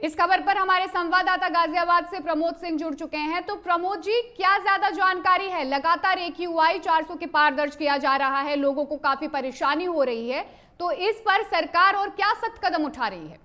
इस खबर पर हमारे संवाददाता गाजियाबाद से प्रमोद सिंह जुड़ चुके हैं। तो प्रमोद जी, क्या ज्यादा जानकारी है? लगातार AQI 400 के पार दर्ज किया जा रहा है, लोगों को काफी परेशानी हो रही है, तो इस पर सरकार और क्या सख्त कदम उठा रही है?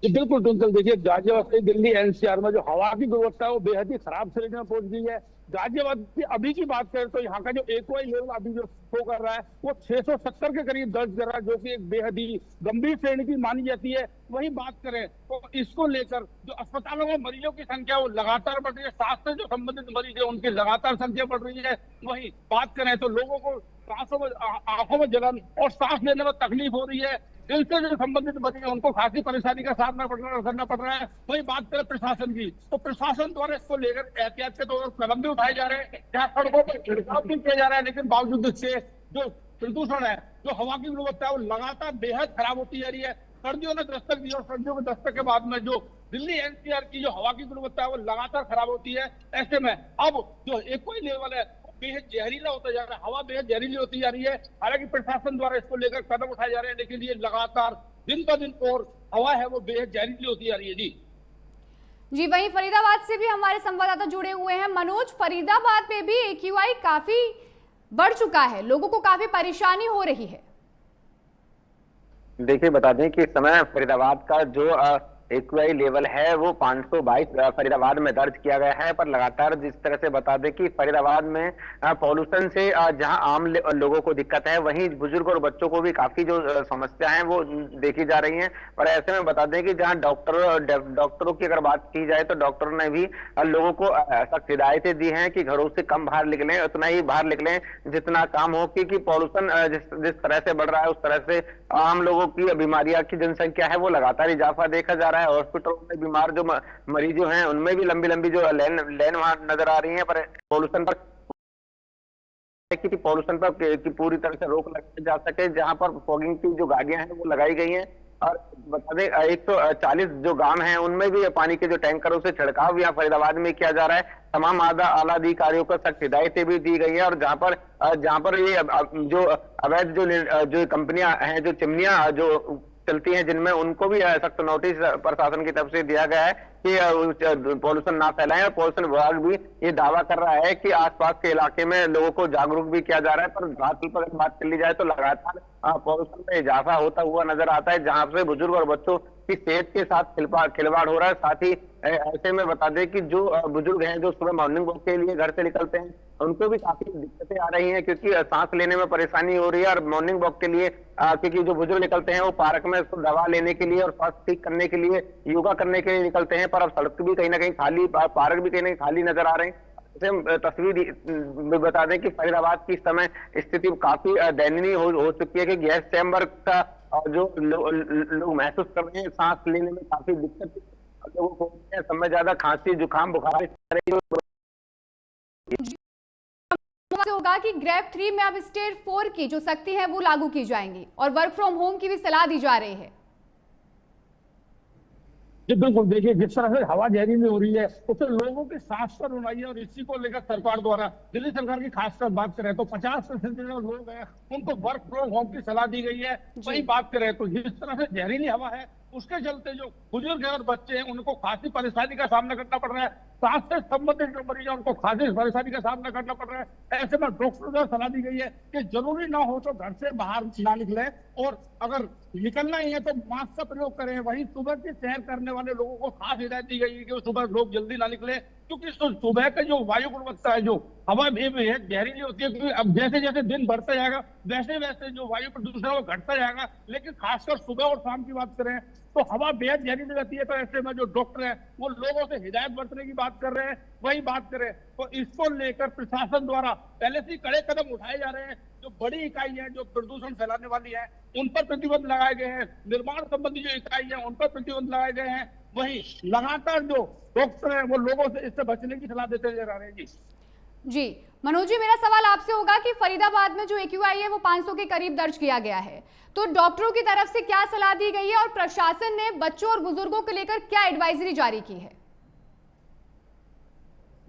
जी बिल्कुल ट्विंकल, देखिए गाजियाबाद से दिल्ली NCR में जो हवा की गुणवत्ता है वो बेहद ही खराब श्रेणी में पहुंच गई है। गाजियाबाद की अभी की बात करें तो यहाँ का जो AQI लेवल अभी जो शो कर रहा है वो 670 के करीब दर्ज कर रहा है, जो कि एक बेहद ही गंभीर श्रेणी की मानी जाती है। वही बात करें तो इसको लेकर जो अस्पतालों में मरीजों की संख्या वो लगातार बढ़ रही है, सांस से जो संबंधित मरीज है उनकी लगातार संख्या बढ़ रही है। वही बात करें तो लोगों को सांसों में, आंखों में जलन और सांस लेने में तकलीफ हो रही है। दिल से जो संबंधित मरीज है उनको खासी परेशानी का सामना करना पड़ रहा है। वही बात करें प्रशासन की, तो प्रशासन द्वारा इसको लेकर एहतियात के तौर पर कदम भी उठाए जा रहे हैं, जहाँ सड़कों पर छिड़काव भी किया जा रहा है, लेकिन बावजूद इससे जो प्रदूषण है, जो हवा की गुणवत्ता है वो लगातार बेहद खराब होती जा रही है। सर्दियों ने दस्तक दी और सर्दियों के दस्तक के बाद में जो दिल्ली NCR की जो हवा की गुणवत्ता है वो लगातार खराब होती है। ऐसे में अब जो AQI लेवल है बेहद जहरीला होता जा रहा है, हवा बेहद जहरीली होती जा रही है। हालांकि प्रशासन द्वारा इसको लेकर कदम उठाए जा रहे हैं, लेकिन ये लगातार दिन ब दिन और हवा है वो बेहद जहरीली होती जा रही है। जी, वहीं फरीदाबाद से भी हमारे संवाददाता जुड़े हुए हैं। मनोज, फरीदाबाद में भी AQI काफी बढ़ चुका है, लोगों को काफी परेशानी हो रही है। देखिए, बता दें कि इस समय फरीदाबाद का जो AQI लेवल है वो 522 फरीदाबाद में दर्ज किया गया है। पर लगातार जिस तरह से बता दें कि फरीदाबाद में पॉल्यूशन से जहां आम लोगों को दिक्कत है, वहीं बुजुर्ग और बच्चों को भी काफी जो समस्या है वो देखी जा रही हैं। पर ऐसे में बता दें कि जहां डॉक्टरों की अगर बात की जाए तो डॉक्टरों ने भी लोगों को सख्त हिदायतें दी हैं कि घरों से कम बाहर निकलें, उतना ही बाहर निकलें जितना काम हो, क्योंकि पॉल्यूशन जिस तरह से बढ़ रहा है उस तरह से आम लोगों की बीमारियां की जनसंख्या है वो लगातार इजाफा देखा जा रहा है। हॉस्पिटलों में बीमार जो मरीज जो हैं उनमें भी लंबी लंबी जो लाइन वहां नजर आ रही है। पर पॉल्यूशन पर की पूरी तरह से रोक लगाई जा सके, जहां पर फॉगिंग की जो गाड़ियां हैं वो लगाई गई हैं। और बता दें 140 जो गांव हैं उनमें भी पानी के जो टैंकरों से छिड़काव यहाँ फरीदाबाद में किया जा रहा है। तमाम आला अधिकारियों को सख्त हिदायतें भी दी गई है। और जहां पर ये जो अवैध जो कंपनियां हैं, जो चिमनियां जो चलती हैं जिनमें, उनको भी सख्त नोटिस प्रशासन की तरफ से दिया गया है कि पॉल्यूशन ना फैलाएं। और पॉल्यूशन विभाग भी ये दावा कर रहा है कि आसपास के इलाके में लोगों को जागरूक भी किया जा रहा है। पर घाटल पर बात कर ली जाए तो लगातार पॉल्यूशन में इजाफा होता हुआ नजर आता है, जहां से बुजुर्ग और बच्चों की सेहत के साथ खिलवाड़ हो रहा है। साथ ही ऐसे में बता दें कि जो बुजुर्ग हैं जो सुबह मॉर्निंग वॉक के लिए घर से निकलते हैं उनको भी काफी दिक्कतें आ रही हैं, क्योंकि सांस लेने में परेशानी हो रही है। और मॉर्निंग वॉक के लिए क्योंकि जो बुजुर्ग निकलते हैं वो पार्क में दवा लेने के लिए और स्वास्थ्य ठीक करने के लिए, योगा करने के लिए निकलते हैं। पर अब सड़क भी कहीं ना कहीं खाली, पार्क भी कहीं ना कहीं खाली नजर आ रहे हैं। तस्वीर बता दें कि फरीदाबाद की इस समय स्थिति काफी दयनीय हो चुकी है कि गैस चैम्बर का जो लोग महसूस कर रहे हैं, सांस लेने में काफी दिक्कत लोगों को समय ज्यादा खांसी जुकाम बुखार होगा कि ग्रेड 3 में अब स्टेज 4 की जो सख्ती है वो लागू की जाएंगी और वर्क फ्रॉम होम की भी सलाह दी जा रही है। जी बिल्कुल, देखिए जिस तरह से हवा जहरीली हो रही है उससे लोगों की सांस पर रुलाई है। और इसी को लेकर सरकार द्वारा, दिल्ली सरकार की खासकर बात करें तो 50% जो लोग हैं उनको वर्क फ्रॉम होम की सलाह दी गई है। वही बात करें तो जिस तरह से जहरीली हवा है उसके चलते जो बुजुर्ग हैं और बच्चे हैं उनको खासी परेशानी का सामना करना पड़ रहा है। सांस से संबंधित जो मरीज है उनको खासी परेशानी का सामना करना पड़ रहा है। ऐसे में डॉक्टर द्वारा सलाह दी गई है कि जरूरी ना हो तो घर से बाहर ना निकले, और अगर निकलना ही है तो मास्क का प्रयोग करें। वहीं सुबह की सैर करने वाले लोगों को खास हिदायत दी गई है कि सुबह लोग जल्दी ना निकले, क्योंकि सुबह का जो वायु गुणवत्ता है, जो हवा भी जहरीली होती है। क्योंकि अब जैसे जैसे दिन बढ़ता जाएगा वैसे वैसे जो वायु प्रदूषण है वो घटता जाएगा। लेकिन खासकर सुबह और शाम की बात करें तो हवा बेहद जहरीली रहती है। तो ऐसे में जो डॉक्टर है वो लोगों से हिदायत बरतने की बात कर रहे हैं। वही बात करें तो इसको लेकर प्रशासन द्वारा पहले से कड़े कदम उठाए जा रहे हैं। जो बड़ी इकाई है जो प्रदूषण फैलाने वाली है उन पर प्रतिबंध लगाए गए हैं। निर्माण संबंधी जो इकाई है उन पर प्रतिबंध लगाए गए हैं। वही लगातार जो डॉक्टर है वो लोगों से इससे बचने की सलाह देते नजर आ रहे हैं। जी मनोज जी, मेरा सवाल आपसे होगा कि फरीदाबाद में जो AQI है वो 500 के करीब दर्ज किया गया है, तो डॉक्टरों की तरफ से क्या सलाह दी गई है और प्रशासन ने बच्चों और बुजुर्गों को लेकर क्या एडवाइजरी जारी की है?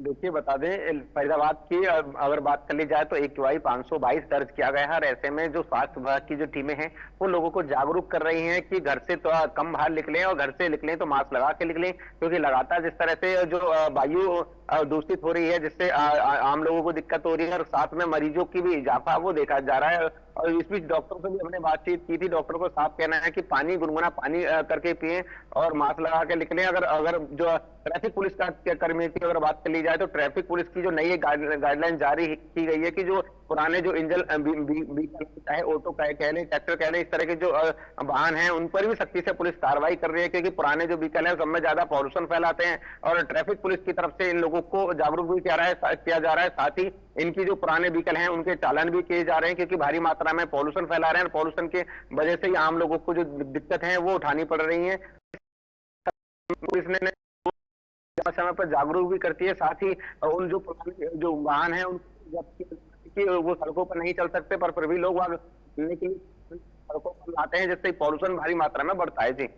देखिए बता दें, फरीदाबाद की अगर बात कर ली जाए तो AQI 522 दर्ज किया गया है। और ऐसे में जो स्वास्थ्य विभाग की जो टीमें हैं वो लोगों को जागरूक कर रही हैं कि घर से तो कम बाहर निकलें, और घर से निकलें तो मास्क लगा के निकलें, क्योंकि लगातार जिस तरह से जो वायु दूषित हो रही है, जिससे आम लोगों को दिक्कत हो रही है और साथ में मरीजों की भी इजाफा वो देखा जा रहा है। और इस बीच डॉक्टरों से भी हमने बातचीत की थी। डॉक्टर को साफ कहना है कि पानी, गुनगुना पानी करके पिए और मास्क लगा के निकलें। अगर अगर जो ट्रैफिक पुलिस का कर्मियों की अगर बात कर ली जाए तो ट्रैफिक पुलिस की जो नई गाइडलाइन जारी की गई है कि जो पुराने जो इंजन व्हीकल, चाहे ऑटो कह लें, ट्रैक्टर कह लें, इस तरह के जो वाहन हैं उन पर भी सख्ती से पुलिस कार्रवाई कर रही है, क्योंकि पुराने जो व्हीकल है सब में ज्यादा पॉल्यूशन फैलाते हैं। और ट्रैफिक पुलिस की तरफ से इन लोगों को जागरूक भी किया जा रहा है। साथ ही इनकी जो पुराने व्हीकल हैं उनके चालान भी किए जा रहे हैं, क्योंकि भारी मात्रा में पॉल्यूशन फैला रहे हैं और पॉल्यूशन के वजह से ही आम लोगों को जो दिक्कत है वो उठानी पड़ रही है। पुलिस ने समय पर जागरूक भी करती है। साथ ही उन जो पुराने जो वाहन है कि वो सड़कों पर नहीं चल सकते, पर फिर भी लोग वहां चलने के लिए सड़कों पर लाते हैं, जिससे पॉल्यूशन भारी मात्रा में बढ़ता है। जी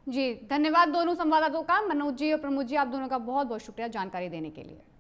जी, धन्यवाद दोनों संवाददाताओं का, मनोज जी और प्रमोद जी, आप दोनों का बहुत बहुत शुक्रिया जानकारी देने के लिए।